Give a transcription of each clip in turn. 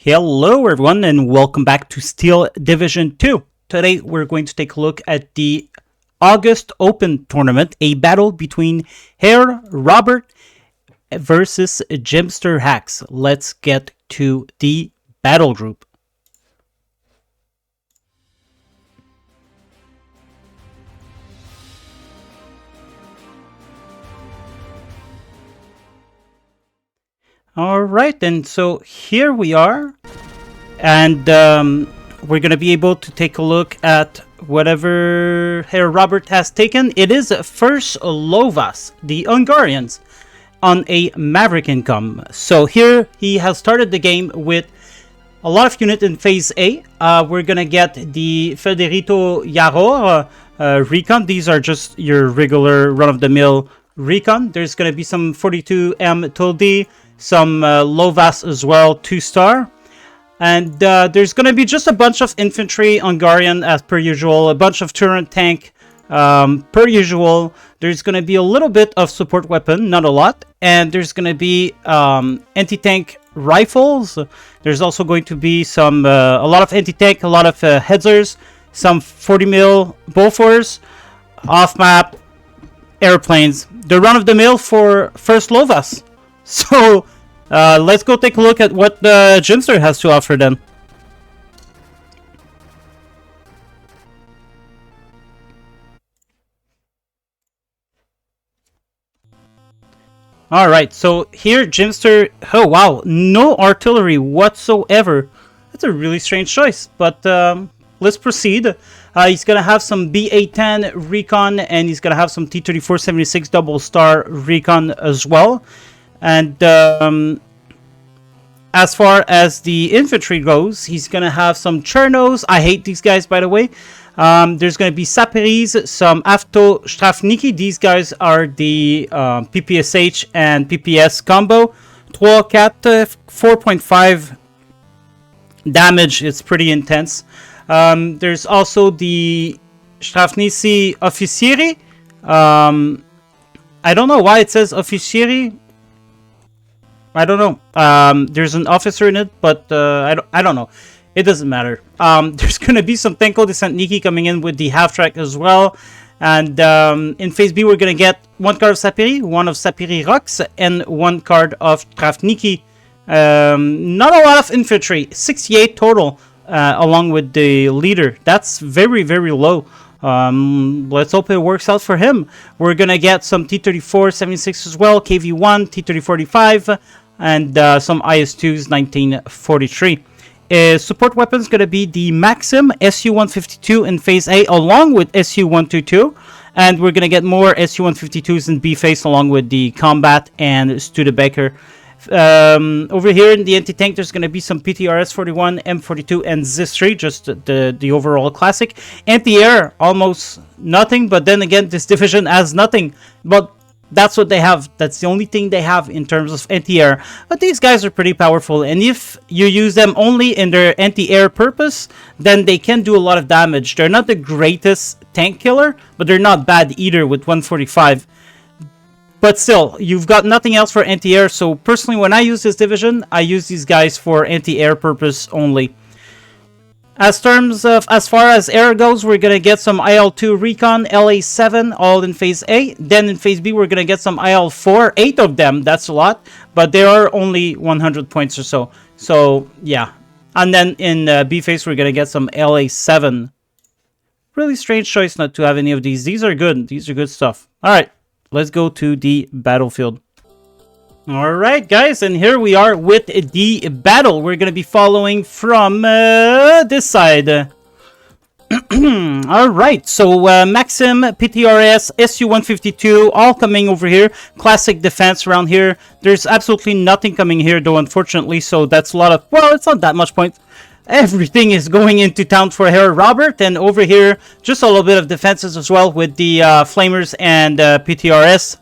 Hello everyone and welcome back to Steel Division 2. Today we're going to take a look at the August Open Tournament, a battle between Herr Robert versus Jimster Hax. Let's get to the battle group. Alright, and so here we are, and we're going to be able to take a look at whatever Herr Robert has taken. It is first Lovas, the Hungarians, on a Maverick income. So here he has started the game with a lot of units in Phase A. We're going to get the Federico Yaror recon. These are just your regular run-of-the-mill recon. There's going to be some 42M Tuldi, some Lovas as well, 2-star. And there's going to be just a bunch of infantry Hungarian as per usual, a bunch of turret tank per usual. There's going to be a little bit of support weapon, not a lot. And there's going to be anti-tank rifles. There's also going to be some a lot of anti-tank, a lot of Hedzers, some 40mm Bofors, off-map airplanes. The run-of-the-mill for first Lovas. So let's go take a look at what Jimster has to offer then. Alright, so here Jimster, oh wow, no artillery whatsoever. That's a really strange choice, but let's proceed. He's going to have some BA-10 recon, and he's going to have some T-34-76 double star recon as well. And as far as the infantry goes, he's going to have some Chernos. I hate these guys, by the way. There's going to be Saperis, some Avto Strafniki. These guys are the PPSH and PPS combo. 3, 4, 4.5 damage. It's pretty intense. There's also the Strafnici Officieri. I don't know why it says Officieri. I don't know. There's an officer in it, but I don't know. It doesn't matter. There's going to be some Tenko Descentniki coming in with the half-track as well. And in Phase B, we're going to get one card of Sapiri, one of Sapiri Rocks, and one card of Trafniki. Not a lot of infantry. 68 total, along with the leader. That's very, very low. Let's hope it works out for him. We're going to get some T-34-76 as well, KV-1, T-30-45, and some IS-2s 1943. Support weapons going to be the Maxim Su-152 in Phase A along with Su-122. And we're going to get more Su-152s in B-Phase along with the Combat and Studebaker. Over here in the anti-tank, there's going to be some PTRS-41, M42, and Zistri, just the overall classic. Anti-air, almost nothing, but then again, this division has nothing. But that's what they have. That's the only thing they have in terms of anti-air. But these guys are pretty powerful, and if you use them only in their anti-air purpose, then they can do a lot of damage. They're not the greatest tank killer, but they're not bad either with 145. But still, you've got nothing else for anti-air, so personally, when I use this division, I use these guys for anti-air purpose only. As far as air goes, we're going to get some IL-2 Recon, LA-7, all in Phase A. Then in Phase B, we're going to get some IL-4, 8 of them, that's a lot, but they are only 100 points or so. So, yeah. And then in B Phase, we're going to get some LA-7. Really strange choice not to have any of these. These are good. These are good stuff. Alright. Let's go to the battlefield. Alright guys, and here we are with the battle. We're going to be following from this side. Alright, so Maxim, PTRS, Su-152, all coming over here. Classic defense around here. There's absolutely nothing coming here though, unfortunately, so that's a lot of... Well, it's not that much point. Everything is going into town for Herr Robert, and over here, just a little bit of defenses as well with the Flamers and PTRS.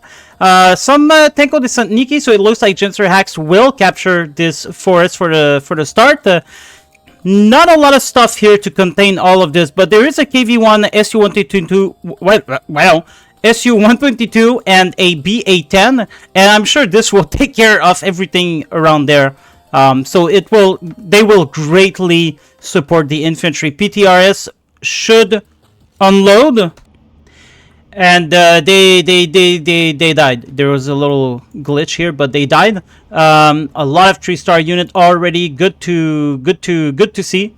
Some Tenko Descentniki, so it looks like Jimster Hax will capture this forest for the start. Not a lot of stuff here to contain all of this, but there is a KV-1, Su-122, well, Su-122 and a BA-10, and I'm sure this will take care of everything around there. So they will greatly support the infantry. PTRS should unload, and they died. There was a little glitch here, but they died. A lot of 3-star unit already. Good to see.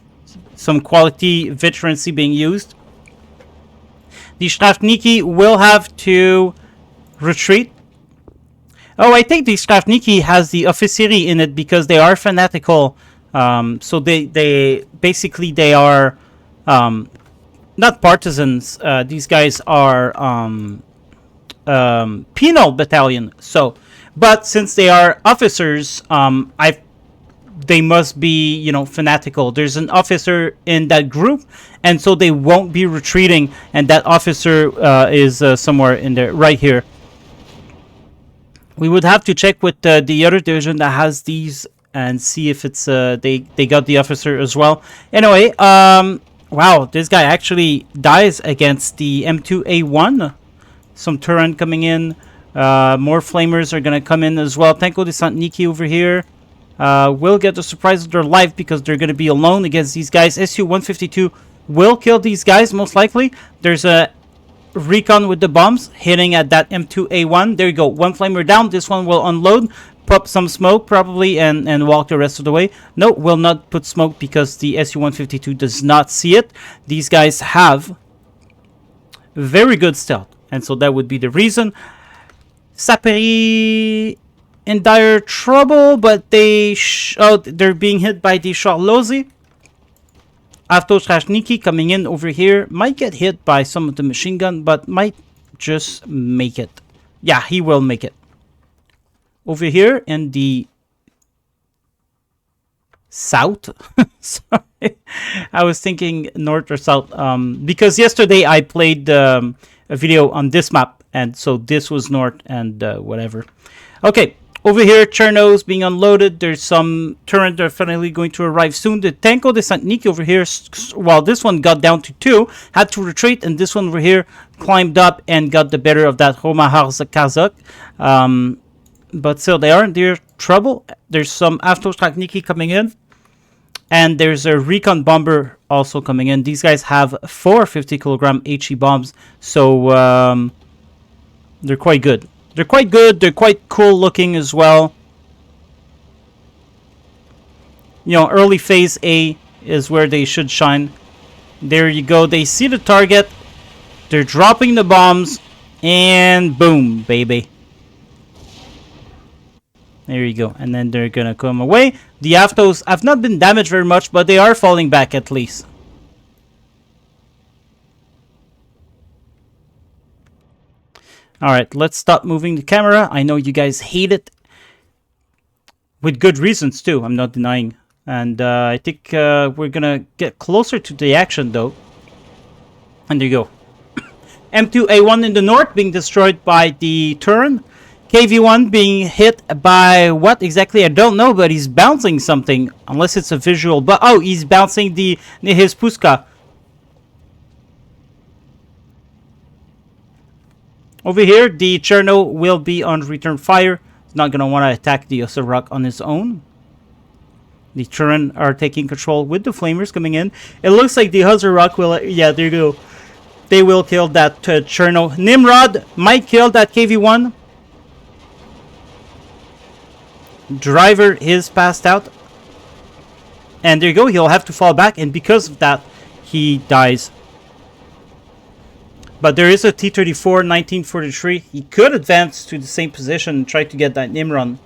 Some quality veterancy being used. The Strafniki will have to retreat. Oh, I think the Strafniki has the officery in it because they are fanatical. So they basically they are not partisans. These guys are penal battalion. So, but since they are officers, they must be, you know, fanatical. There's an officer in that group, and so they won't be retreating. And that officer is somewhere in there, right here. We would have to check with the other division that has these and see if it's they got the officer as well. Anyway, wow, this guy actually dies against the M2A1. Some Turan coming in. More flamers are gonna come in as well. Tenko de Santniki over here will get the surprise of their life because they're gonna be alone against these guys. SU-152 will kill these guys most likely. There's a recon with the bombs hitting at that M2A1. There you go. One flamer down. This one will unload, pop some smoke probably, and walk the rest of the way. No, will not put smoke because the SU-152 does not see it. These guys have very good stealth, and so that would be the reason. Saperi in dire trouble, but they're being hit by the Charlozy. Avtostrashniki coming in over here might get hit by some of the machine gun, but might just make it. Yeah, he will make it. Over here in the south. Sorry, I was thinking north or south. Because yesterday I played a video on this map, and so this was north and whatever. Okay. Over here, Cherno's being unloaded. There's some turret that are finally going to arrive soon. The Tenko de Santniki over here, while this one got down to 2, had to retreat, and this one over here climbed up and got the better of that Homahar Kazak. But still, they are in their trouble. There's some Avtostrashniki coming in, and there's a recon bomber also coming in. These guys have 4 50-kilogram HE bombs, so they're quite good. They're quite good. They're quite cool looking as well. You know, early phase A is where they should shine. There you go. They see the target. They're dropping the bombs. And boom, baby. There you go. And then they're going to come away. The Avtos have not been damaged very much, but they are falling back at least. Alright, let's stop moving the camera. I know you guys hate it. With good reasons, too. I'm not denying. And I think we're going to get closer to the action, though. And there you go. M2A1 in the north being destroyed by the Turan. KV1 being hit by what exactly? I don't know, but he's bouncing something. Unless it's a visual. But oh, he's bouncing the his Puska. Over here, the Cherno will be on return fire. He's not going to want to attack the Osarak on his own. The Turan are taking control with the Flamers coming in. It looks like the Osarak will... Yeah, there you go. They will kill that Cherno. Nimrod might kill that KV1. Driver is passed out. And there you go. He'll have to fall back. And because of that, he dies. But there is a T-34 1943. He could advance to the same position and try to get that Nimron.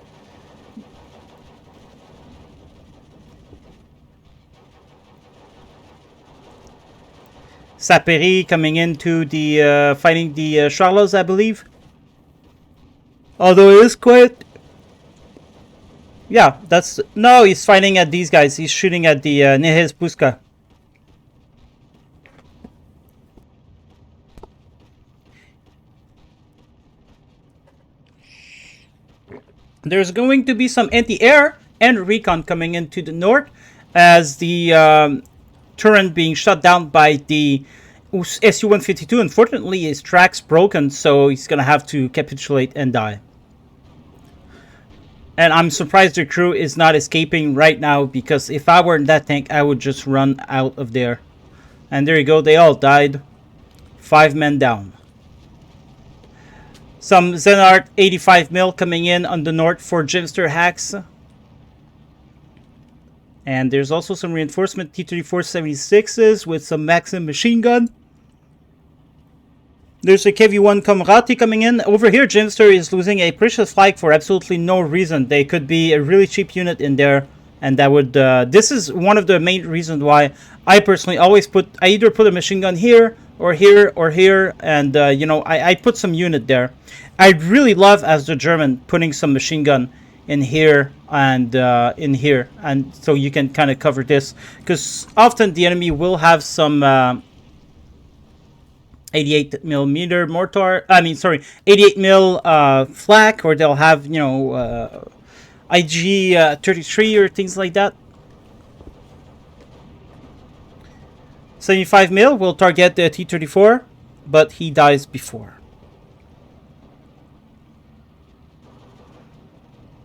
Saperi coming into the fighting the Charlos, I believe. Although it is quite... Yeah, that's... No, he's fighting at these guys. He's shooting at the Nehez Puska. There's going to be some anti-air and recon coming into the north as the Turan being shut down by the SU-152. Unfortunately, his track's broken, so he's going to have to capitulate and die. And I'm surprised the crew is not escaping right now, because if I were in that tank, I would just run out of there. And there you go, they all died. 5 men down. Some Zenart 85 mil coming in on the north for Jimster Hax. And there's also some reinforcement T-34 76s with some Maxim machine gun. There's a KV-1 Comrati coming in. Over here, Jimster is losing a precious flag for absolutely no reason. They could be a really cheap unit in there, and that would... this is one of the main reasons why I personally always put... I either put a machine gun here, or here, or here, and, you know, I put some unit there. I'd really love, as the German, putting some machine gun in here and in here, and so you can kind of cover this, because often the enemy will have some... 88 millimeter mortar, 88 mil flak, or they'll have, you know, IG 33 or things like that. 75 mil will target the T-34, but he dies before.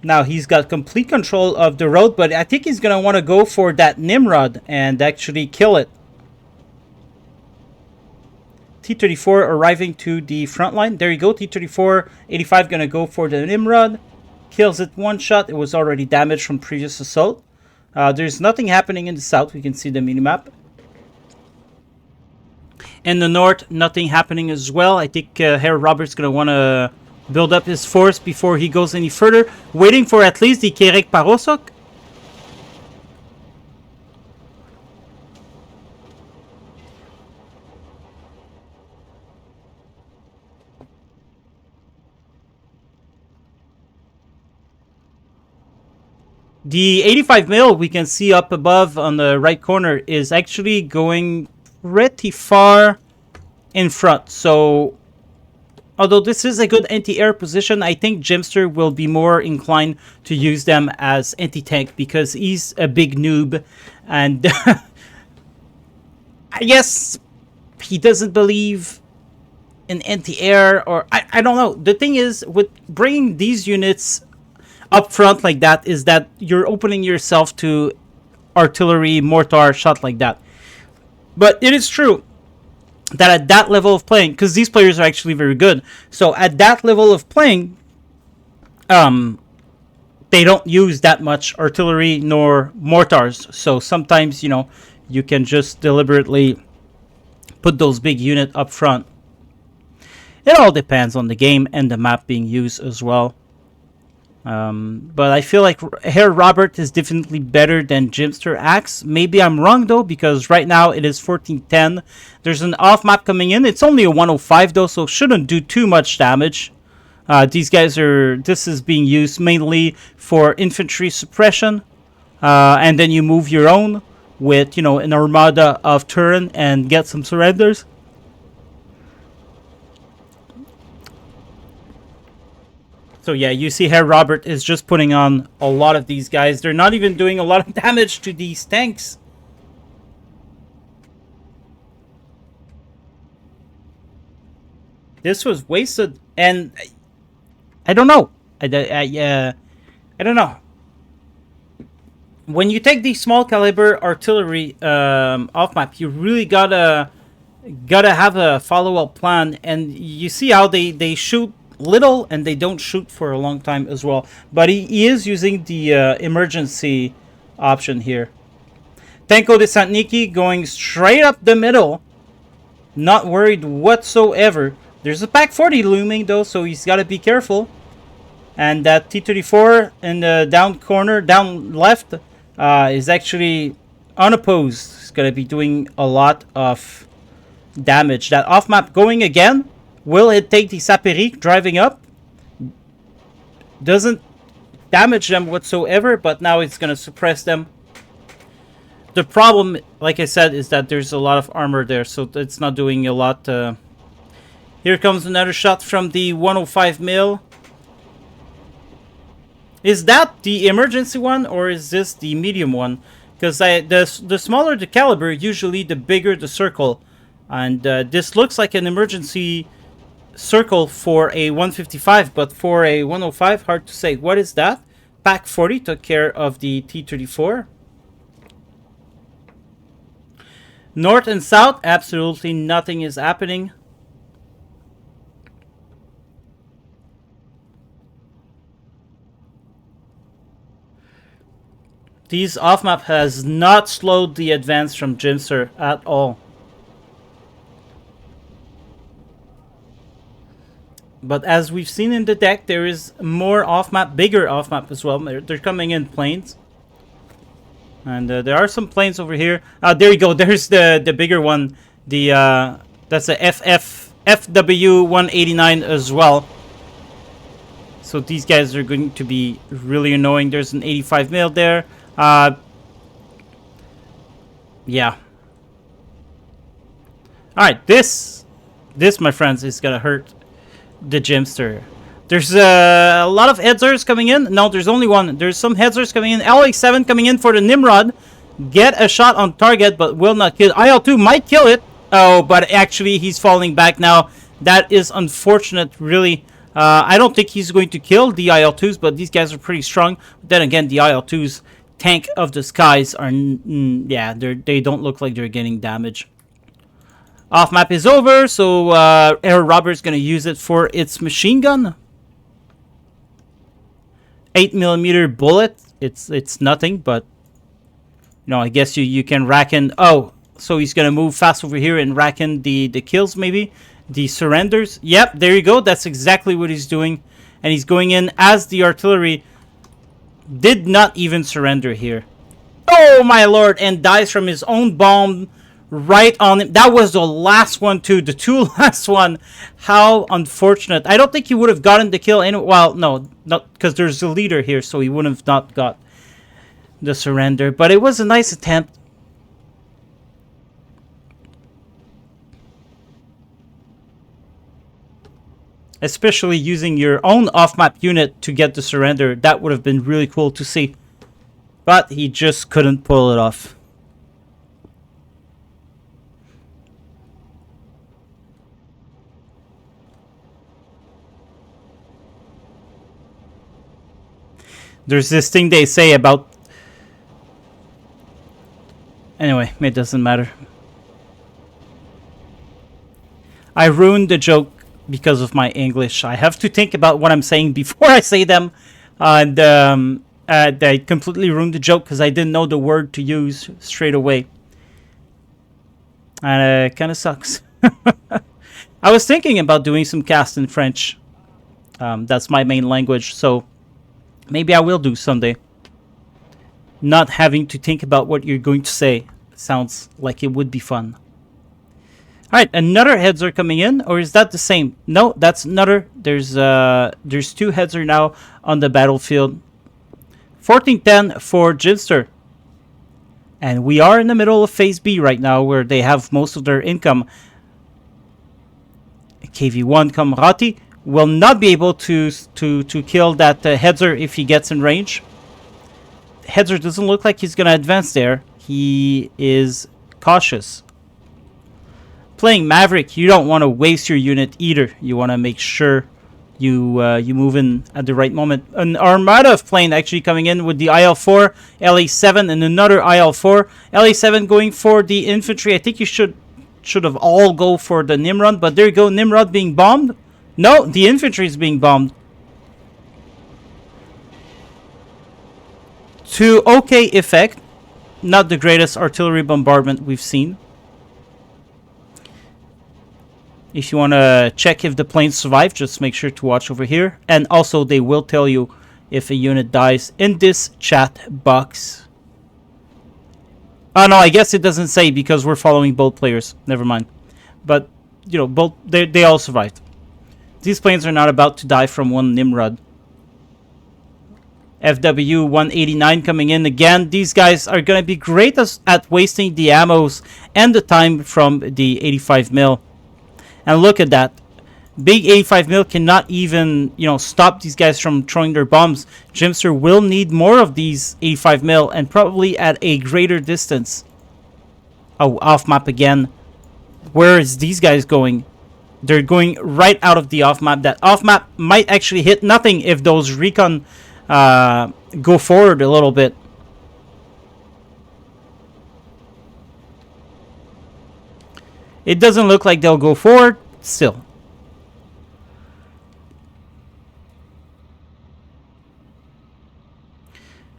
Now he's got complete control of the road, but I think he's going to want to go for that Nimrod and actually kill it. T-34 arriving to the front line. There you go. T-34 85 going to go for the Nimrod. Kills it one shot. It was already damaged from previous assault. There's nothing happening in the south. We can see the minimap. In the north, nothing happening as well. I think Herr Robert's going to want to build up his force before he goes any further. Waiting for at least the Kerek Parosok. The 85 mil we can see up above on the right corner is actually going pretty far in front. So, although this is a good anti-air position, I think Jimster will be more inclined to use them as anti-tank because he's a big noob. And I guess he doesn't believe in anti-air, or I don't know. The thing is, with bringing these units up front like that, is that you're opening yourself to artillery, mortar, shot like that. But it is true that at that level of playing, because these players are actually very good, so at that level of playing, they don't use that much artillery nor mortars. So sometimes, you know, you can just deliberately put those big units up front. It all depends on the game and the map being used as well. But I feel like Herr Robert is definitely better than Jimster Hax. Maybe I'm wrong though, because right now it is 1410. There's an off map coming in. It's only a 105 though, so shouldn't do too much damage. These guys are... This is being used mainly for infantry suppression, and then you move your own with, you know, an armada of turn and get some surrenders. So yeah, you see Herr Robert is just putting on a lot of these guys. They're not even doing a lot of damage to these tanks. This was wasted, and I don't know. I don't know. When you take these small caliber artillery off map, you really gotta have a follow-up plan, and you see how they shoot little and they don't shoot for a long time as well. But he is using the emergency option here. Tenko de Santniki going straight up the middle, not worried whatsoever. There's a Pack 40 looming though, so he's got to be careful. And that T-34 in the down corner, down left, is actually unopposed. It's going to be doing a lot of damage. That off map going again. Will it take the Saperique driving up? Doesn't damage them whatsoever, but now it's going to suppress them. The problem, like I said, is that there's a lot of armor there, so it's not doing a lot. Here comes another shot from the 105 mil. Is that the emergency one, or is this the medium one? Because the smaller the caliber, usually the bigger the circle. And this looks like an emergency circle for a 155, but for a 105, hard to say. What is that? Pack 40 took care of the T-34. North and south, absolutely nothing is happening. These off-map has not slowed the advance from Jimster at all. But as we've seen in the deck, there is more off-map, bigger off-map as well. They're coming in planes. And there are some planes over here. There you go. There's the bigger one. That's a FW-189 as well. So these guys are going to be really annoying. There's an 85 mil there. Yeah. Alright, this, my friends, is gonna hurt the Jimster. There's a lot of headsers coming in. No, there's only one. There's some headsers coming in. LA7 coming in for the Nimrod. Get a shot on target, but will not kill. IL2 might kill it. Oh, but actually he's falling back now. That is unfortunate, really. I don't think he's going to kill the IL2s, but these guys are pretty strong. But then again, the IL2s, tank of the skies, are... yeah, they don't look like they're getting damage. Off map is over, so Herr Robert is going to use it for its machine gun. 8mm bullet. It's nothing, but you know, I guess you can rack in. Oh, so he's gonna move fast over here and rack in the kills, maybe the surrenders. Yep, there you go. That's exactly what he's doing, and he's going in as the artillery did not even surrender here. Oh my lord! And dies from his own bomb right on him. That was the last one too. The two last one. How unfortunate. I don't think he would have gotten the kill. Well, no, not because there's a leader here, so he would have not got the surrender. But it was a nice attempt. Especially using your own off-map unit to get the surrender. That would have been really cool to see. But he just couldn't pull it off. There's this thing they say about... Anyway, it doesn't matter. I ruined the joke because of my English. I have to think about what I'm saying before I say them. And I completely ruined the joke because I didn't know the word to use straight away. And it kind of sucks. I was thinking about doing some cast in French. That's my main language, so... maybe I will do someday. Not having to think about what you're going to say sounds like it would be fun. Alright, another heads are coming in, or is that the same? No, that's another. There's two heads are now on the battlefield. 1410 for Jester. And we are in the middle of phase B right now, where they have most of their income. KV1 Kamrati will not be able to kill that Headzer if he gets in range. Headzer doesn't look like he's going to advance there. He is cautious. Playing Maverick, you don't want to waste your unit either. You want to make sure you move in at the right moment. An armada of plane actually coming in with the IL-4, LA-7, and another IL-4. LA-7 going for the infantry. I think you should have all go for the Nimrod, but there you go. Nimrod being bombed. No, the infantry is being bombed. To okay effect. Not the greatest artillery bombardment we've seen. If you want to check if the planes survive, just make sure to watch over here. And also, they will tell you if a unit dies in this chat box. Oh, no, I guess it doesn't say because we're following both players. Never mind. But, you know, both they all survived. These planes are not about to die from one Nimrod. FW-189 coming in again. These guys are going to be great at wasting the ammos and the time from the 85 mil. And look at that. Big 85 mil cannot even, you know, stop these guys from throwing their bombs. Jimster will need more of these 85 mil and probably at a greater distance. Oh, off map again. Where is these guys going? They're going right out of the off map. That off map might actually hit nothing if those recon go forward a little bit. It doesn't look like they'll go forward still.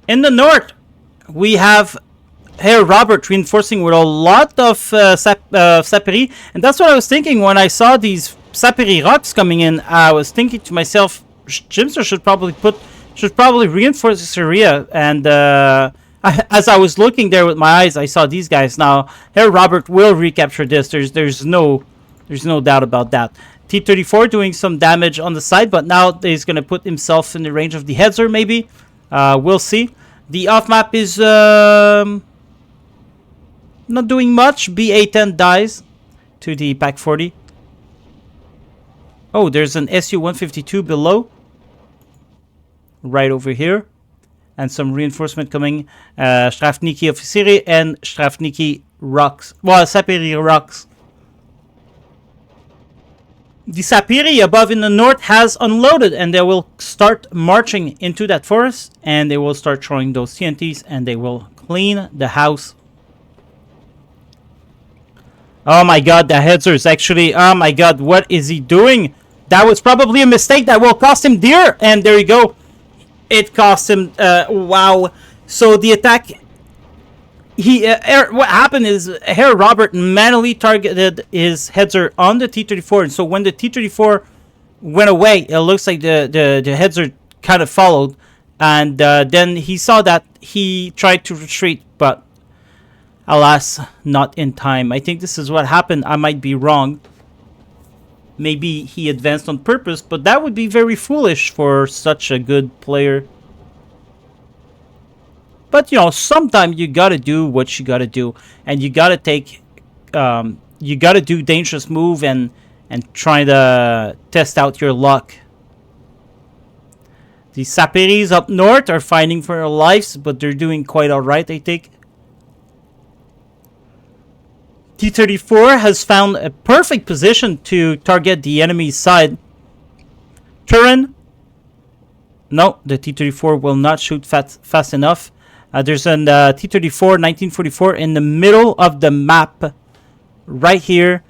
In the north, we have Herr Robert reinforcing with a lot of saperi, and that's what I was thinking when I saw these saperi rocks coming in. I was thinking to myself, Jimster should probably reinforce this area. And as I was looking there with my eyes, I saw these guys. Now Herr Robert will recapture this. There's no doubt about that. T-34 doing some damage on the side, but now he's gonna put himself in the range of the Hetzer. Maybe we'll see. The off map is not doing much. BA10 dies to the Pack 40. Oh, there's an SU-152 below. Right over here. And some reinforcement coming. Strafniki Officieri and Strafniki Rocks. Well, Sapiri Rocks. The Sapiri above in the north has unloaded, and they will start marching into that forest, and they will start throwing those TNTs, and they will clean the house. Oh my god, the Hetzer is actually... Oh my god, what is he doing? That was probably a mistake that will cost him dear. And there you go. It cost him... wow. So the attack... what happened is Herr Robert manually targeted his Hetzer on the T-34. And so when the T-34 went away, it looks like the Hetzer kind of followed. And then he saw that. He tried to retreat, but... alas, not in time. I think this is what happened. I might be wrong. Maybe he advanced on purpose, but that would be very foolish for such a good player. But, you know, sometimes you gotta do what you gotta do. And you gotta take... you gotta do dangerous move and try to test out your luck. The Saperis up north are fighting for their lives, but they're doing quite alright, I think. T-34 has found a perfect position to target the enemy's side. Turin. No, the T-34 will not shoot fast enough. There's an T-34 1944 in the middle of the map. Right here.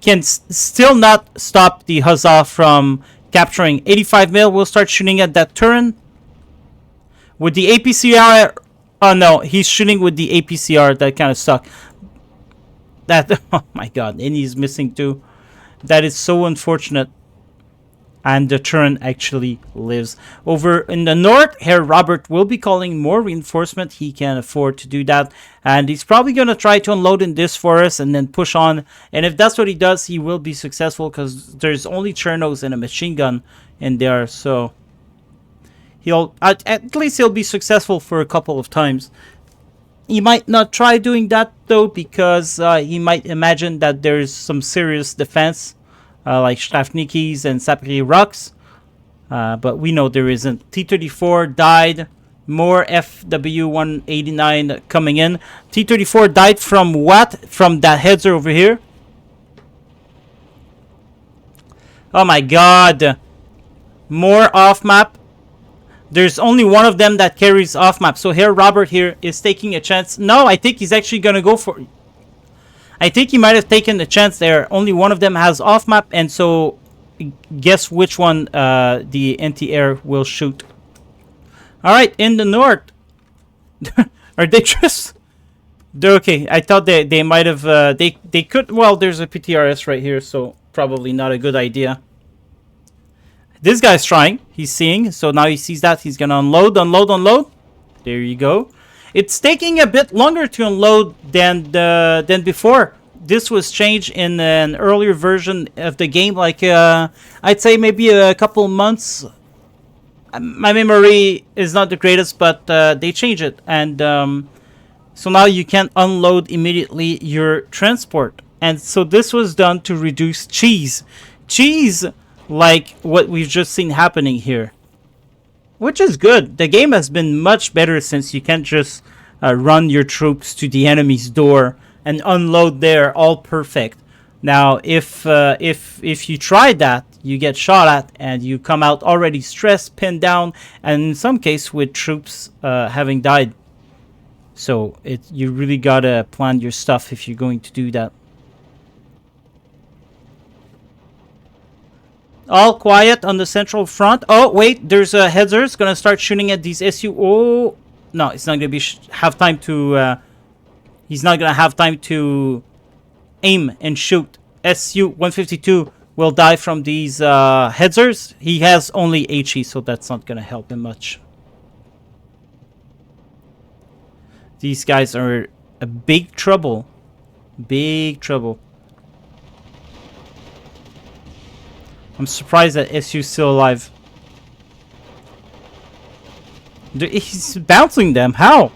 Can still not stop the Huzzah from capturing. 85 mil will start shooting at that Turin. With the APCR... Oh no, he's shooting with the APCR. That kind of sucked. That, oh my god, and he's missing too. That is so unfortunate. And the Turin actually lives. Over in the north, Herr Robert will be calling more reinforcement. He can afford to do that. And he's probably going to try to unload in this forest and then push on. And if that's what he does, he will be successful because there's only Chernos and a machine gun in there. So he'll at least he'll be successful for a couple of times. He might not try doing that though, because he might imagine that there's some serious defense, like Strafnikis and Sapri Rocks. But we know there isn't. T-34 died. More FW-189 coming in. T-34 died from what? From that Hetzer over here. Oh my god. More off-map. There's only one of them that carries off-map. So Herr Robert here is taking a chance. No, I think he's actually going to go for... I think he might have taken a chance there. Only one of them has off-map. And so guess which one the anti-air will shoot. Alright, in the north. Are they just... They're okay. I thought they might have... They could... Well, there's a PTRS right here. So probably not a good idea. This guy's trying. He's seeing. So now he sees that. He's going to unload. There you go. It's taking a bit longer to unload than before. This was changed in an earlier version of the game. Like, I'd say maybe a couple months. My memory is not the greatest, but they changed it. And so now you can unload immediately your transport. And so this was done to reduce cheese. Cheese... like what we've just seen happening here. Which is good. The game has been much better since you can't just run your troops to the enemy's door and unload there all perfect. Now, if you try that, you get shot at, and you come out already stressed, pinned down, and in some case with troops having died. So you really gotta plan your stuff if you're going to do that. All quiet on the central front. Oh wait, there's a Heather. It's gonna start shooting at these SU. Oh no, it's not gonna be have time to. He's not gonna have time to aim and shoot. SU-152 will die from these Heathers. He has only HE, so that's not gonna help him much. These guys are a big trouble. Big trouble. I'm surprised that SU's still alive. He's bouncing them. How?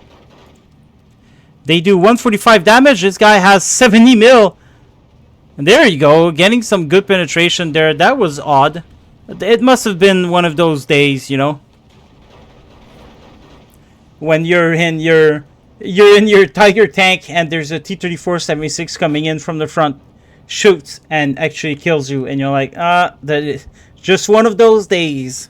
They do 145 damage. This guy has 70 mil. And there you go. Getting some good penetration there. That was odd. It must have been one of those days, you know, when you're in your Tiger tank and there's a T-34-76 coming in from the front, shoots and actually kills you, and you're like, that is just one of those days.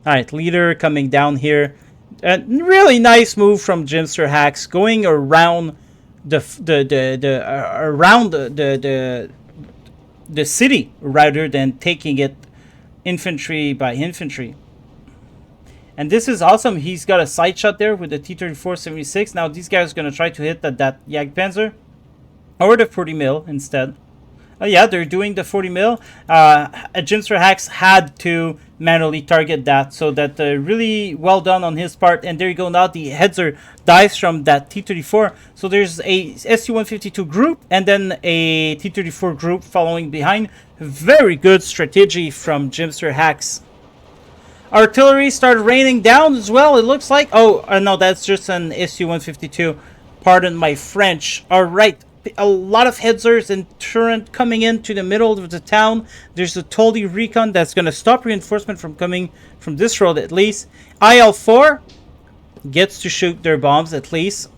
Alright, leader coming down here. Really nice move from Jimster Hax, going around the city rather than taking it infantry by infantry. And this is awesome. He's got a side shot there with the T-34-76. Now these guys are going to try to hit that Jagdpanzer. Or the 40 mil instead. Oh yeah, they're doing the 40 mil. Jimster Hax had to manually target that, so that really well done on his part. And there you go. Now the Heather dies from that T-34. So there's a SU-152 group and then a T-34 group following behind. Very good strategy from Jimster Hax. Artillery started raining down as well, it looks like. Oh, no, that's just an SU-152. Pardon my French. Alright. A lot of Heathers and turret coming into the middle of the town. There's a Tolly recon that's going to stop reinforcement from coming from this road at least. IL-4 gets to shoot their bombs at least.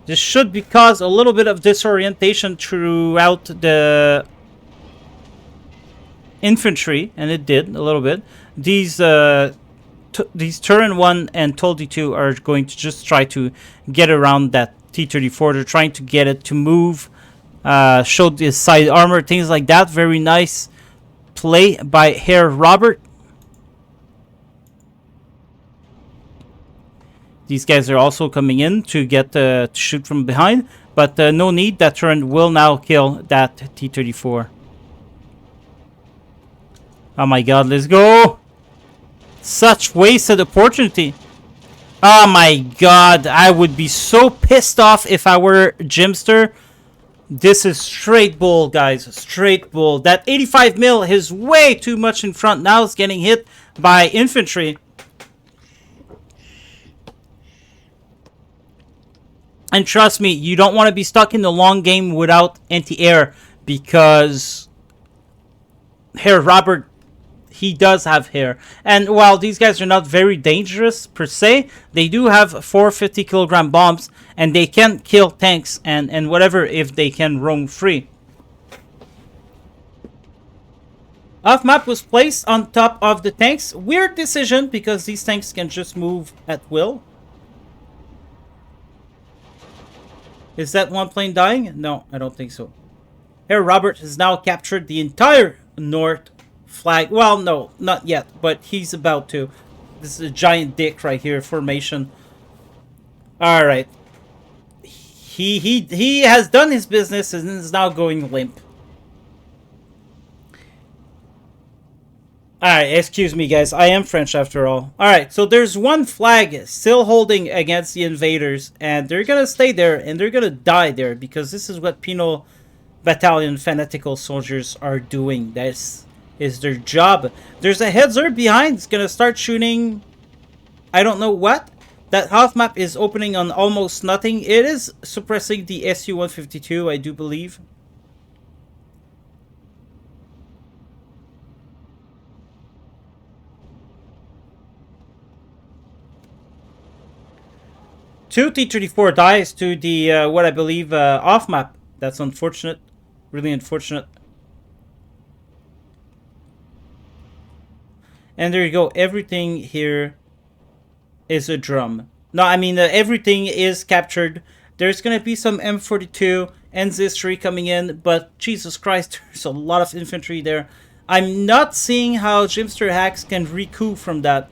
This should cause a little bit of disorientation throughout the infantry, and it did a little bit. These Turin 1 and Toldy 2 are going to just try to get around that T-34. They're trying to get it to move, show the side armor, things like that. Very nice play by Herr Robert. These guys are also coming in to get to shoot from behind, but no need. That turret will now kill that T-34. Oh my god, let's go! Such wasted opportunity. Oh my god, I would be so pissed off if I were Jimster. This is straight bull, guys. Straight bull. That 85 mil is way too much in front. Now it's getting hit by infantry. And trust me, you don't want to be stuck in the long game without anti-air, because Herr Robert, he does have hair. And while these guys are not very dangerous per se, they do have 450 kilogram bombs, and they can kill tanks and whatever if they can roam free. Off map was placed on top of the tanks. Weird decision, because these tanks can just move at will. Is that one plane dying? No, I don't think so. Herr Robert has now captured the entire north flag. Well, no, not yet, but he's about to. This is a giant dick right here, formation. All right, he has done his business and is now going limp. All right, excuse me, guys. I am French after all. All right, so there's one flag still holding against the invaders, and they're gonna stay there and they're gonna die there, because this is what penal battalion fanatical soldiers are doing. That's is their job. There's a Heather behind. It's gonna start shooting. I don't know what. That half map is opening on almost nothing. It is suppressing the SU-152, I do believe. Two T-34 dies to the what I believe off map. That's unfortunate. Really unfortunate. And there you go. Everything here is a drum. No, I mean, everything is captured. There's going to be some M42 and Zistry coming in, but Jesus Christ, there's a lot of infantry there. I'm not seeing how Jimster Hax can recoup from that.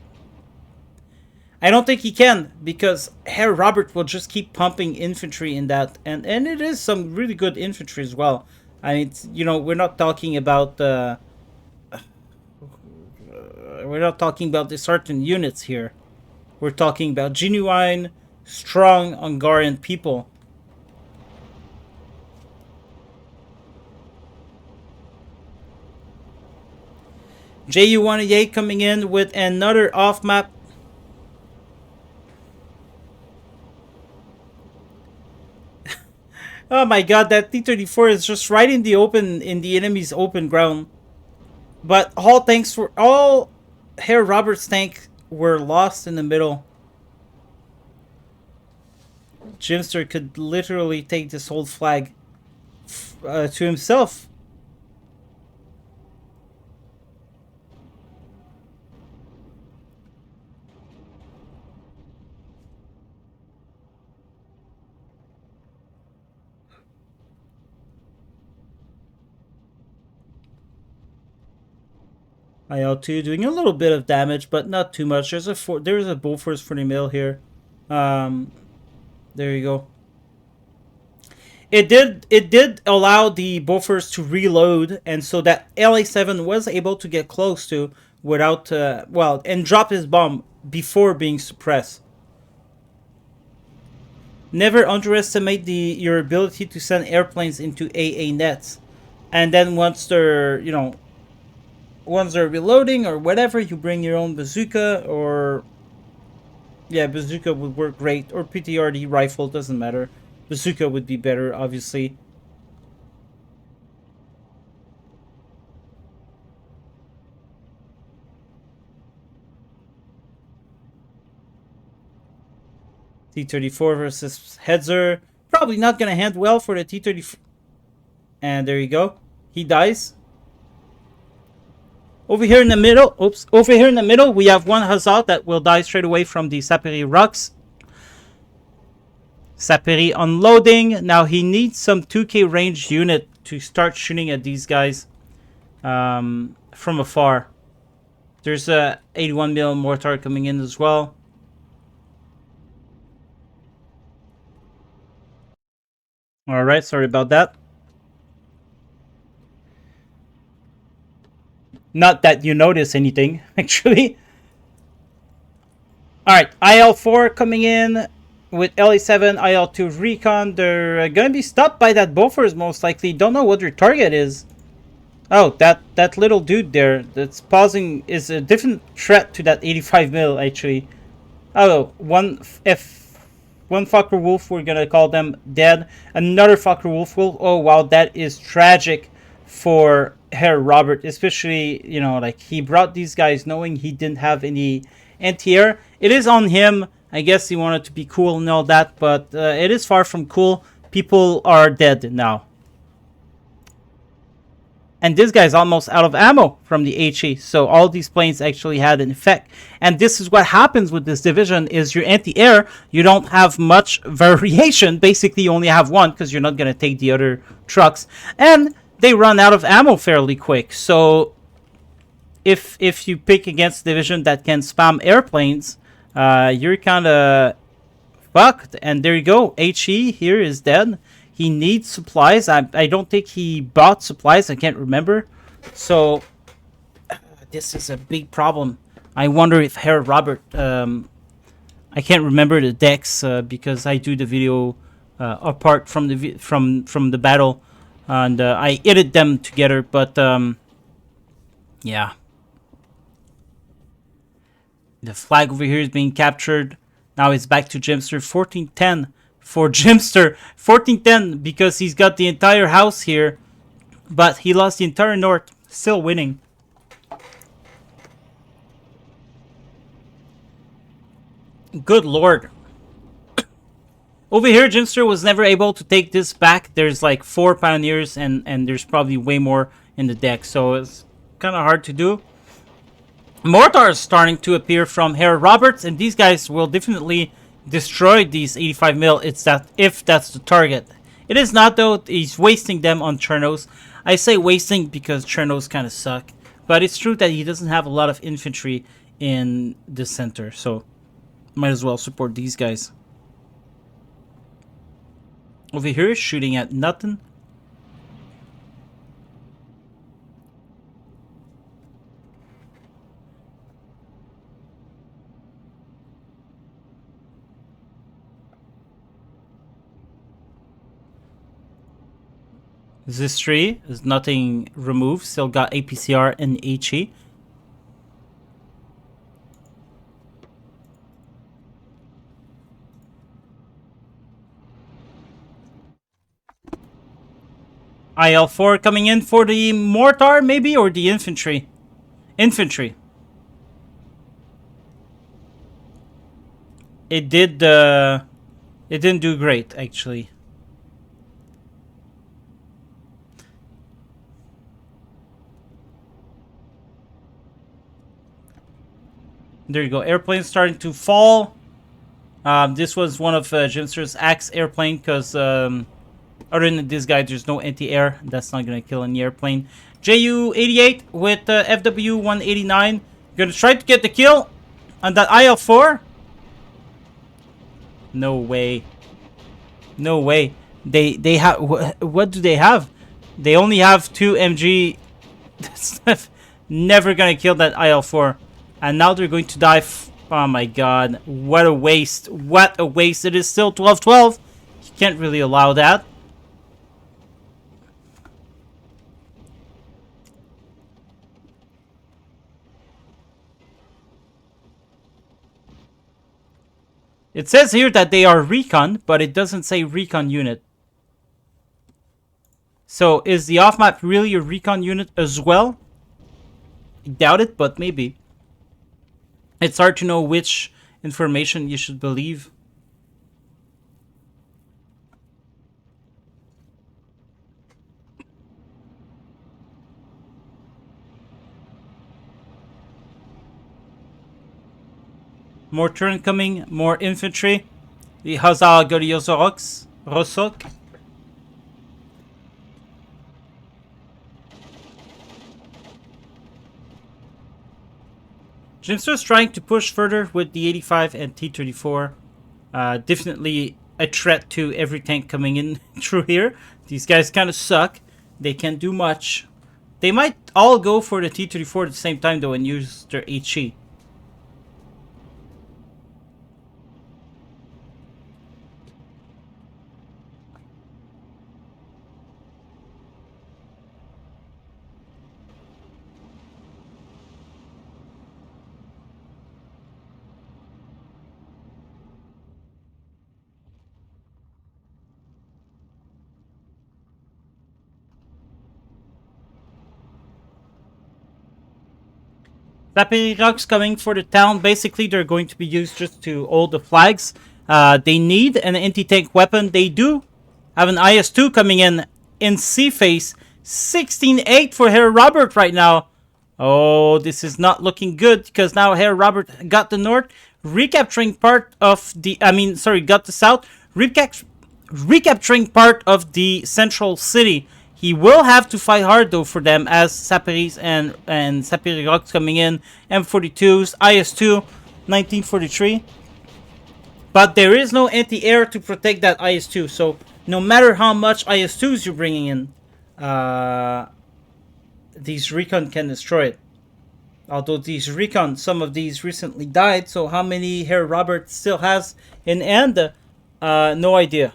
I don't think he can, because Herr Robert will just keep pumping infantry in that, and it is some really good infantry as well. I mean, you know, we're not talking about the certain units here. We're talking about genuine, strong Hungarian people. JU-188 coming in with another off-map. Oh my god, that T-34 is just right in the open, in the enemy's open ground. But all Herr Robert's tank were lost in the middle. Jimster could literally take this whole flag to himself. IL-2 doing a little bit of damage, but not too much. There's a Bofors 40 mil here. There you go. It did allow the Bofors to reload, and so that LA7 was able to get close to without and drop his bomb before being suppressed. Never underestimate your ability to send airplanes into AA nets, and then once they're reloading or whatever, you bring your own bazooka, or yeah, bazooka would work great, or PTRD rifle, doesn't matter. Bazooka would be better, obviously. T-34 versus Hetzer. Probably not gonna hand well for the T-34. And there you go. He dies. Over here in the middle, we have one Hazard that will die straight away from the Saperi rocks. Saperi unloading. Now he needs some 2K range unit to start shooting at these guys from afar. There's a 81 mil mortar coming in as well. Alright, sorry about that. Not that you notice anything, actually. Alright, IL-4 coming in with LA-7, IL-2 recon. They're going to be stopped by that Bofors, most likely. Don't know what their target is. Oh, that little dude there that's pausing is a different threat to that 85 mil, actually. Oh, one Fokker Wolf, we're going to call them, dead. Another Fokker Wolf will... Oh, wow, that is tragic for Herr Robert, especially, you know, like, he brought these guys knowing he didn't have any anti-air. It is on him. I guess he wanted to be cool and all that, but it is far from cool. People are dead now. And this guy's almost out of ammo from the HE, so all these planes actually had an effect. And this is what happens with this division, is your anti-air, you don't have much variation. Basically, you only have one, because you're not going to take the other trucks. And they run out of ammo fairly quick. So if you pick against a division that can spam airplanes, you're kind of fucked. And there you go. HE here is dead. He needs supplies. I don't think he bought supplies. I can't remember. So this is a big problem. I wonder if Herr Robert... I can't remember the decks because I do the video apart from the battle. And I edit them together. But yeah. The flag over here is being captured. Now it's back to Jimster. 14-10 for Jimster. 14-10 because he's got the entire house here. But he lost the entire north. Still winning. Good lord. Over here, Jimster was never able to take this back. There's like 4 pioneers and there's probably way more in the deck. So it's kind of hard to do. Mortars starting to appear from Herr Roberts, and these guys will definitely destroy these 85 mil. It's that if that's the target. It is not though. He's wasting them on Chernos. I say wasting because Chernos kind of suck, but it's true that he doesn't have a lot of infantry in the center, so might as well support these guys. Over here, shooting at nothing. This tree is nothing removed. Still got APCR and HE. IL-4 coming in for the mortar, maybe, or the infantry. Infantry. It did. It didn't do great, actually. There you go. Airplane starting to fall. This was one of Jimster's Hax airplane because other than this guy, there's no anti-air. That's not going to kill any airplane. JU-88 with FW-189. Going to try to get the kill on that IL-4. No way. No way. They have... What do they have? They only have 2 MG. That's never going to kill that IL-4. And now they're going to die. Oh my god. What a waste. What a waste. It is still 12-12. You can't really allow that. It says here that they are recon, but it doesn't say recon unit. So is the off-map really a recon unit as well? I doubt it, but maybe. It's hard to know which information you should believe. More turn coming, more infantry. The Hazar Goliosorox, Rosok. Jimster's trying to push further with the 85 and T-34. Definitely a threat to every tank coming in through here. These guys kind of suck. They can't do much. They might all go for the T-34 at the same time though and use their HE. Sapiri rocks coming for the town. Basically, they're going to be used just to hold the flags. They need an anti-tank weapon. They do have an IS-2 coming in C-face. 16-8 for Herr Robert right now. Oh, this is not looking good because now Herr Robert got the north, recapturing part of the... got the south, recapturing part of the central city. He will have to fight hard though for them as Sapiris and Sapiri Rocks coming in, M42s, IS-2, 1943. But there is no anti-air to protect that IS-2, so no matter how much IS-2s you're bringing in, these recon can destroy it. Although these recon, some of these recently died, so how many Herr Robert still has in end? No idea.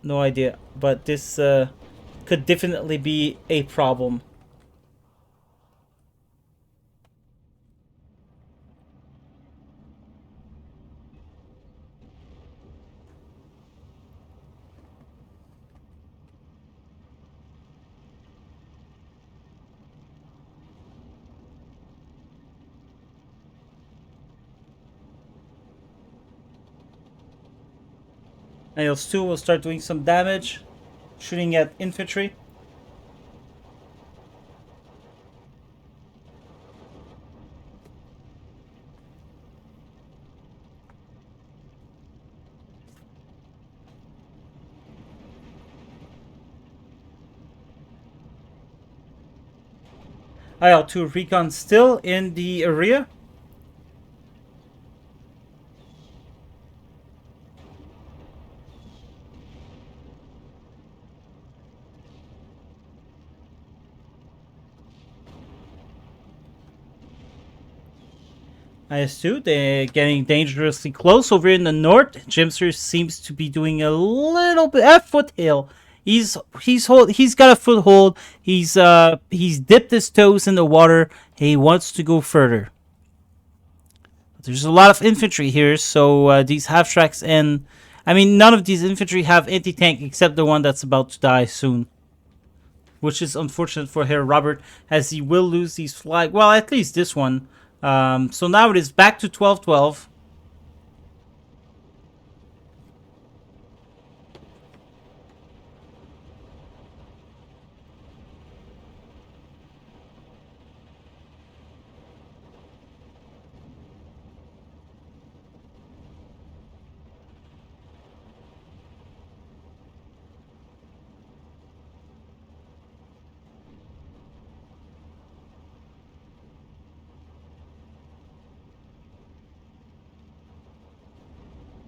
No idea. But this... could definitely be a problem. IL-2 will start doing some damage. Shooting at infantry. IL-2 recon still in the area. IS-2, they're getting dangerously close over in the north. Jimster seems to be doing a little bit at foothill. He's got a foothold. He's dipped his toes in the water. He wants to go further. There's a lot of infantry here, so these half tracks and I mean none of these infantry have anti-tank except the one that's about to die soon, which is unfortunate for Herr Robert as he will lose these flag. Well, at least this one. So now it is back to 12-12.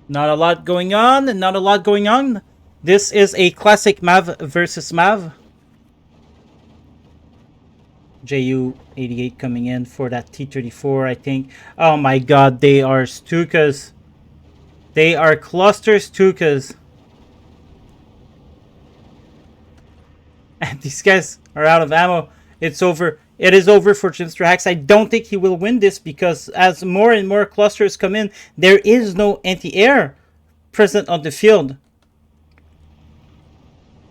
Not a lot going on, not a lot going on. This is a classic Mav versus Mav. JU88 coming in for that T-34, I think. Oh my god, they are Stukas. They are cluster Stukas. And these guys are out of ammo. It's over. It is over for Jimster Hax. I don't think he will win this because as more and more clusters come in, there is no anti-air present on the field.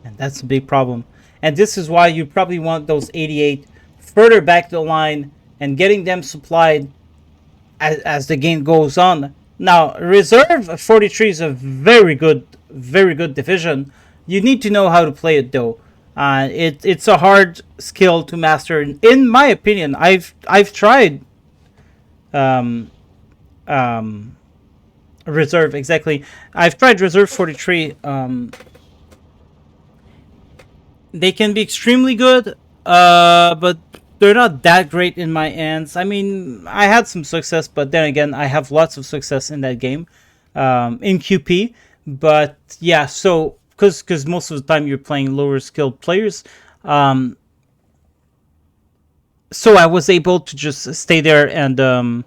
And that's a big problem. And this is why you probably want those 88 further back the line and getting them supplied as the game goes on. Now, Reserve 43 is a very good division. You need to know how to play it though. It's a hard skill to master. In my opinion, I've tried Reserve, exactly. I've tried Reserve 43. They can be extremely good, but they're not that great in my hands. I mean, I had some success, but then again, I have lots of success in that game, in QP. But yeah, so because most of the time you're playing lower skilled players, so I was able to just stay there and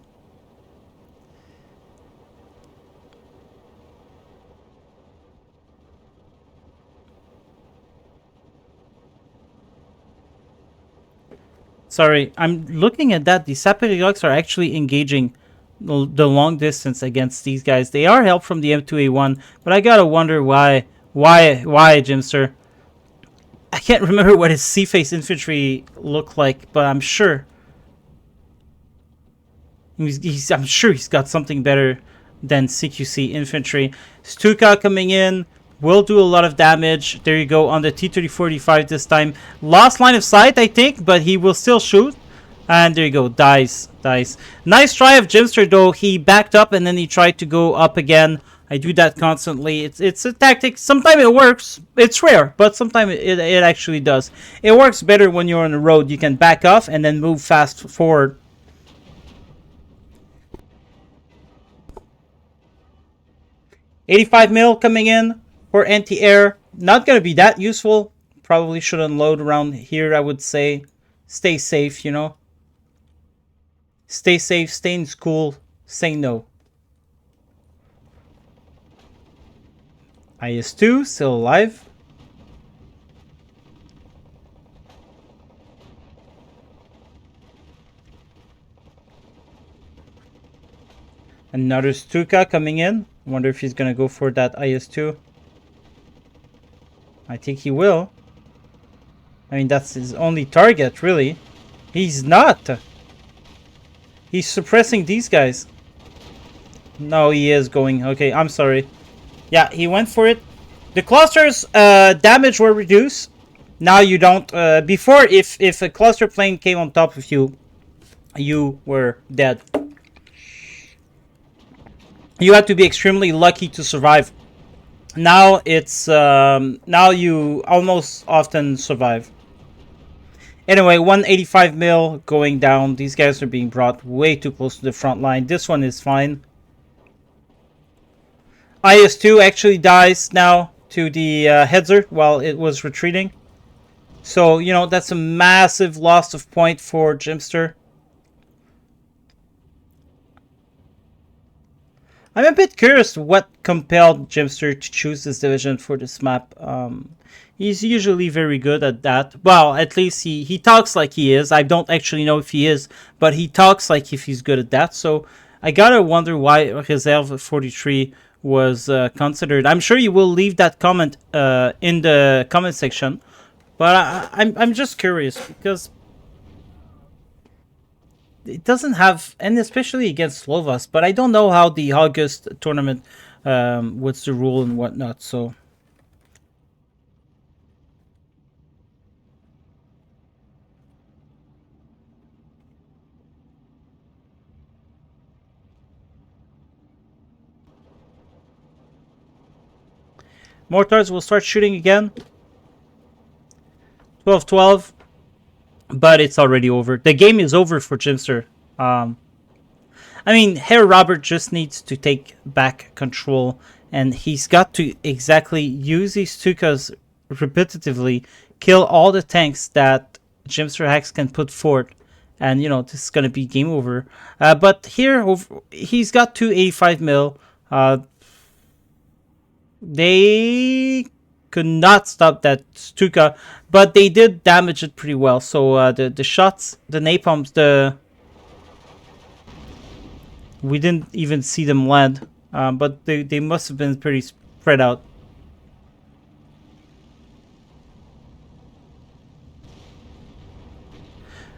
sorry, I'm looking at that. The Saperigoks are actually engaging the long distance against these guys. They are helped from the M2A1, but I gotta wonder why, Jimster? I can't remember what his C-face infantry looked like, but I'm sure I'm sure he's got something better than CQC infantry. Stuka coming in will do a lot of damage. There you go on the T-3045 this time. Lost line of sight, I think, but he will still shoot. And there you go, dies. Nice try of Jimster though. He backed up and then he tried to go up again. I do that constantly. It's a tactic. Sometimes it works. It's rare, but sometimes it actually does. It works better when you're on the road. You can back off and then move fast forward. $85 mil coming in for anti-air. Not going to be that useful. Probably should unload around here, I would say. Stay safe, you know. Stay safe, stay in school, say no. IS-2 still alive. Another Stuka coming in. Wonder if he's gonna go for that IS-2. I think he will. I mean, that's his only target, really. He's not. He's suppressing these guys. No, he is going. Okay, I'm sorry. Yeah, he went for it. The clusters damage were reduced. Now you don't. Before, if a cluster plane came on top of you, you were dead. You had to be extremely lucky to survive. Now it's now you almost often survive. Anyway, 185 mil going down. These guys are being brought way too close to the front line. This one is fine. IS-2 actually dies now to the Hetzer while it was retreating. So, you know, that's a massive loss of point for Jimster. I'm a bit curious what compelled Jimster to choose this division for this map. He's usually very good at that. Well, at least he talks like he is. I don't actually know if he is, but he talks like if he's good at that. So I gotta wonder why Reserve 43 was considered. I'm sure you will leave that comment in the comment section. But I'm just curious because it doesn't have, and especially against Slovas, but I don't know how the August tournament, what's the rule and whatnot, so. Mortars will start shooting again. 12-12. But it's already over. The game is over for Jimster. I mean, Herr Robert just needs to take back control. And he's got to exactly use these Stukas repetitively. Kill all the tanks that Jimster Hax can put forward. And, you know, this is going to be game over. But here, he's got 285 mil. They could not stop that Stuka, but they did damage it pretty well. So the shots, the napalms, we didn't even see them land, but they must have been pretty spread out.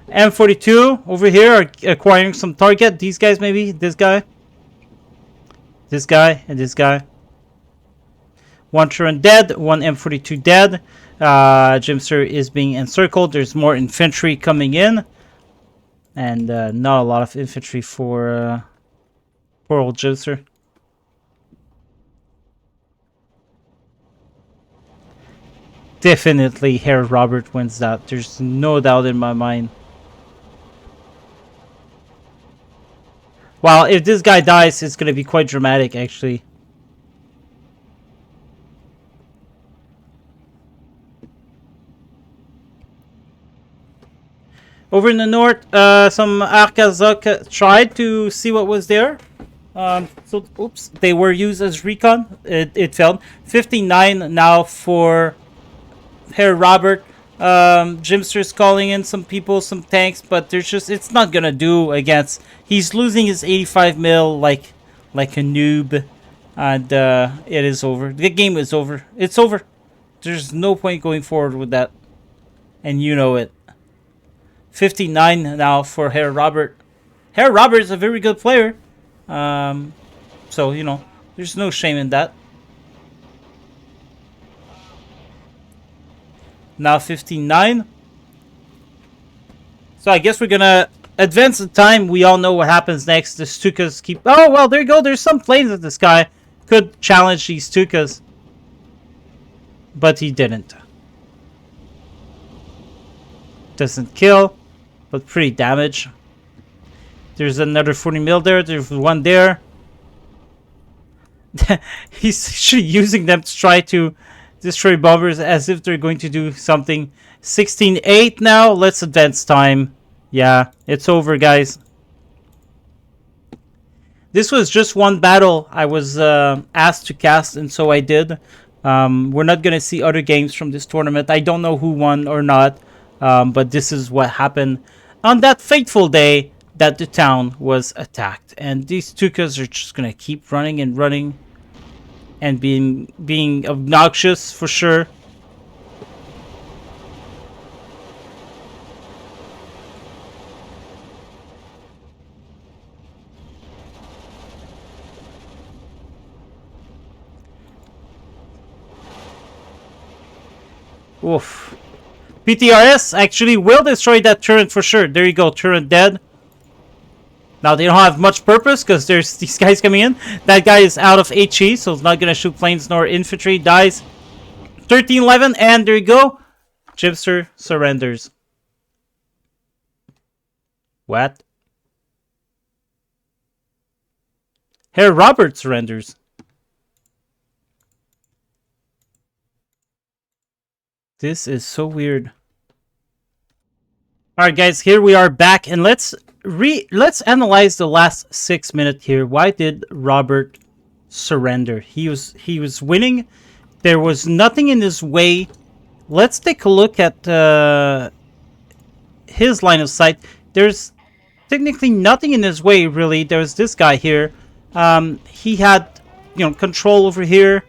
M42 over here are acquiring some target. These guys maybe, this guy, and this guy. One turret dead, one M42 dead. Jimster is being encircled. There's more infantry coming in. And not a lot of infantry for poor old Jimster. Definitely Herr Robert wins that. There's no doubt in my mind. Well, if this guy dies, it's going to be quite dramatic, actually. Over in the north, some Arkazak tried to see what was there. So, oops, they were used as recon. It failed. 59 now for Herr Robert. Jimster's calling in some people, some tanks, but there's just, it's not gonna do against. He's losing his 85 mil like a noob, and it is over. The game is over. It's over. There's no point going forward with that, and you know it. 59 now for Herr Robert. Herr Robert is a very good player. So, you know, there's no shame in that. Now 59. So I guess we're gonna advance the time. We all know what happens next. The Stukas keep... Oh, well, there you go. There's some planes in the sky. Could challenge these Stukas. But he didn't. Doesn't kill. But pretty damage. There's another 40 mil there. There's one there. He's actually using them to try to destroy bombers as if they're going to do something. 16-8 now. Let's advance time. Yeah, it's over, guys. This was just one battle I was asked to cast, and so I did. We're not going to see other games from this tournament. I don't know who won or not. But this is what happened on that fateful day that the town was attacked. And these Stukas are just going to keep running and running and being obnoxious for sure. Oof. PTRS actually will destroy that turret for sure. There you go, turret dead. Now they don't have much purpose because there's these guys coming in. That guy is out of HE, so it's not going to shoot planes nor infantry. Dies. 13-11, and there you go. Jimster surrenders. What? Herr Robert surrenders. This is so weird. All right, guys, here we are back, and let's analyze the last 6 minutes here. Why did Robert surrender? He was winning. There was nothing in his way. Let's take a look at his line of sight. There's technically nothing in his way, really. There's this guy here. He had, control over here.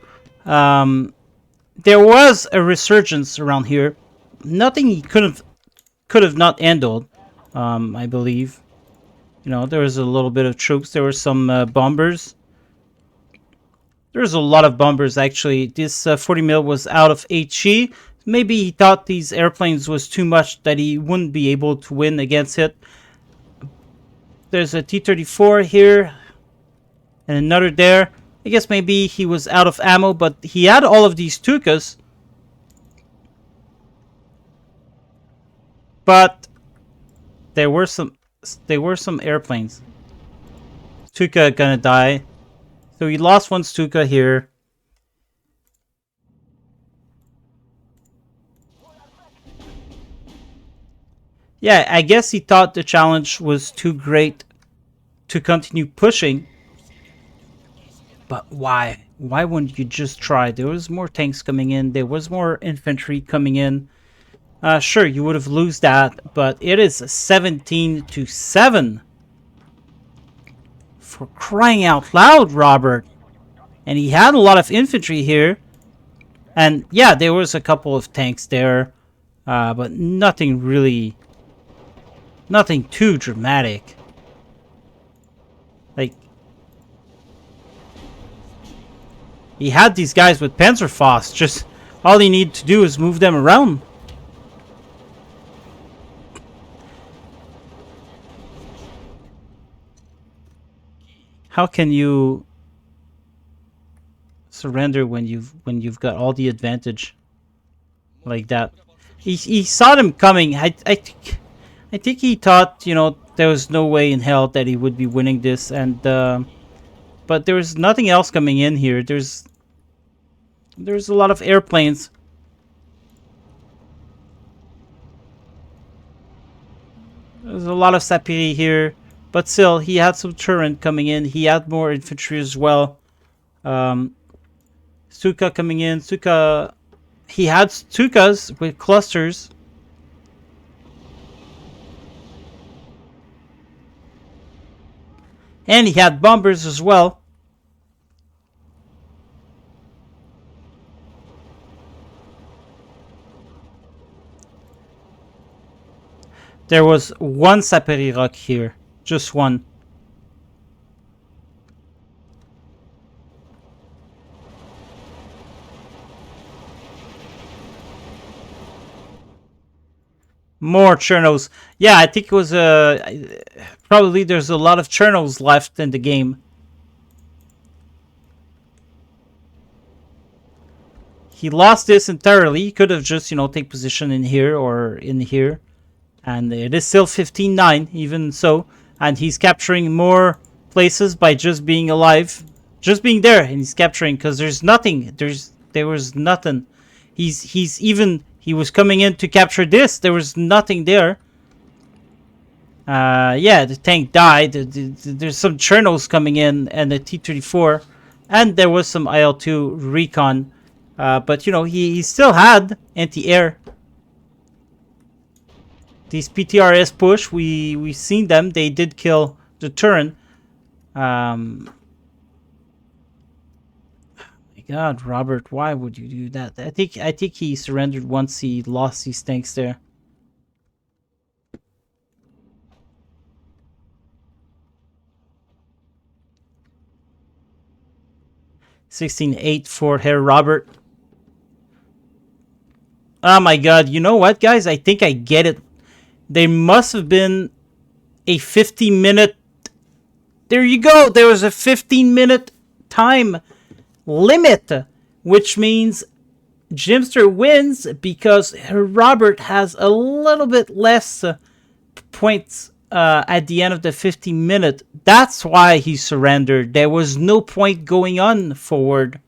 There was a resurgence around here. Nothing he could have not handled, I believe. There was a little bit of troops. There were some bombers. There's a lot of bombers, actually. This 40 mil was out of HE. Maybe he thought these airplanes was too much, that he wouldn't be able to win against it. There's a T-34 here. And another there. I guess maybe he was out of ammo, but he had all of these Tukas. But there were some airplanes. Stuka gonna die. So he lost one Stuka here. Yeah, I guess he thought the challenge was too great to continue pushing. But why? Why wouldn't you just try? There was more tanks coming in. There was more infantry coming in. Sure, you would have lost that, but it is 17-7. For crying out loud, Robert. And he had a lot of infantry here. And yeah, there was a couple of tanks there. But nothing really... Nothing too dramatic. Like... He had these guys with Panzerfaust. Just all he needed to do is move them around. How can you surrender when you've got all the advantage like that? He saw them coming. I think he thought, there was no way in hell that he would be winning this, and but there was nothing else coming in here. There's a lot of airplanes. There's a lot of Sapiri here. But still, he had some turret coming in. He had more infantry as well. Stuka coming in. Stuka... He had Stukas with clusters. And he had bombers as well. There was one Sapiri rock here. Just one. More Chernos. Yeah, I think it was probably there's a lot of Chernos left in the game. He lost this entirely. He could have just, take position in here or in here. And it is still 15-9, even so. And he's capturing more places by just being alive. Just being there, and he's capturing, because there's nothing. There was nothing. He was coming in to capture this. There was nothing there. Yeah, the tank died. There's some Chernos coming in, and the T-34. And there was some IL-2 recon. But, he still had anti-air. These PTRS push, we've seen them. They did kill the turret. My God, Robert, why would you do that? I think he surrendered once he lost these tanks there. $16-8 for Herr Robert. Oh my God, you know what, guys? I think I get it. There must have been a 15-minute... There you go! There was a 15-minute time limit, which means Jimster wins because Robert has a little bit less points at the end of the 15 minute. That's why he surrendered. There was no point going on forward.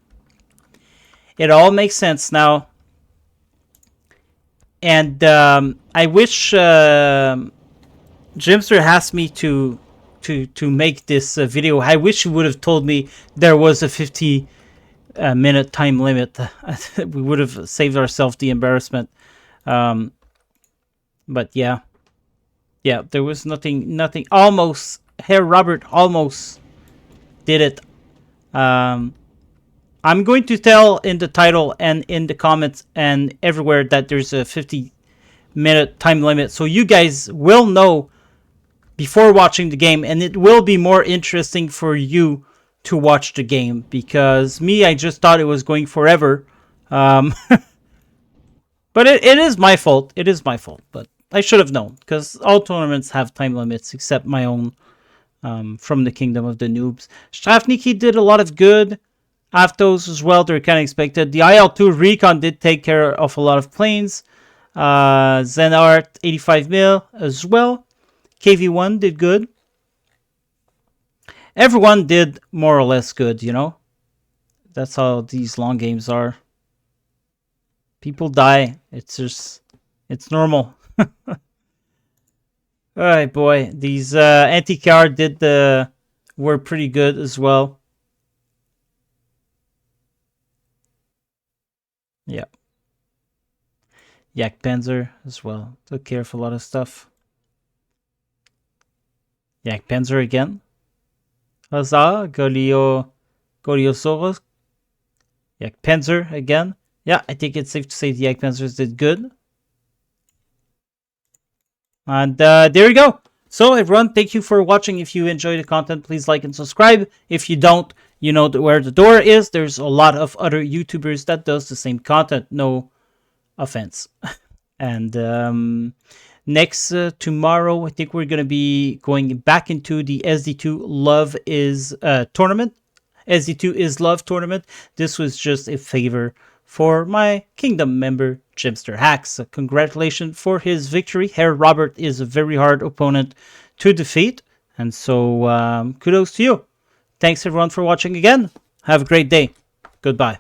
It all makes sense now. And I wish Jimster asked me to make this video. I wish he would have told me there was a 50-minute time limit. We would have saved ourselves the embarrassment. But yeah, there was nothing. Almost, Herr Robert almost did it. I'm going to tell in the title and in the comments and everywhere that there's a 50-minute time limit, so you guys will know before watching the game, and it will be more interesting for you to watch the game, because me, I just thought it was going forever. But it is my fault. It is my fault, but I should have known, because all tournaments have time limits except my own, from the Kingdom of the Noobs. Strafniki did a lot of good. Aftos as well, they're kind of expected. The IL2 Recon did take care of a lot of planes. Zenart, 85 mil as well. KV1 did good. Everyone did more or less good, you know? That's how these long games are. People die. It's just, it's normal. Alright, boy. These anti-car were pretty good as well. Yeah. Yak Panzer as well. Took care of a lot of stuff. Yak Panzer again. Huzzah. Goliosaurus. Yak Panzer again. Yeah, I think it's safe to say the Yak Panzers did good. And there you go. So everyone, thank you for watching. If you enjoy the content, please like and subscribe. If you don't, you know where the door is. There's a lot of other YouTubers that does the same content. No offense. And next tomorrow, I think we're going to be going back into the SD2 Love is tournament. SD2 is Love tournament. This was just a favor for my Kingdom member, Jimster Hax. Congratulations for his victory. Herr Robert is a very hard opponent to defeat. And so kudos to you. Thanks everyone for watching again. Have a great day. Goodbye.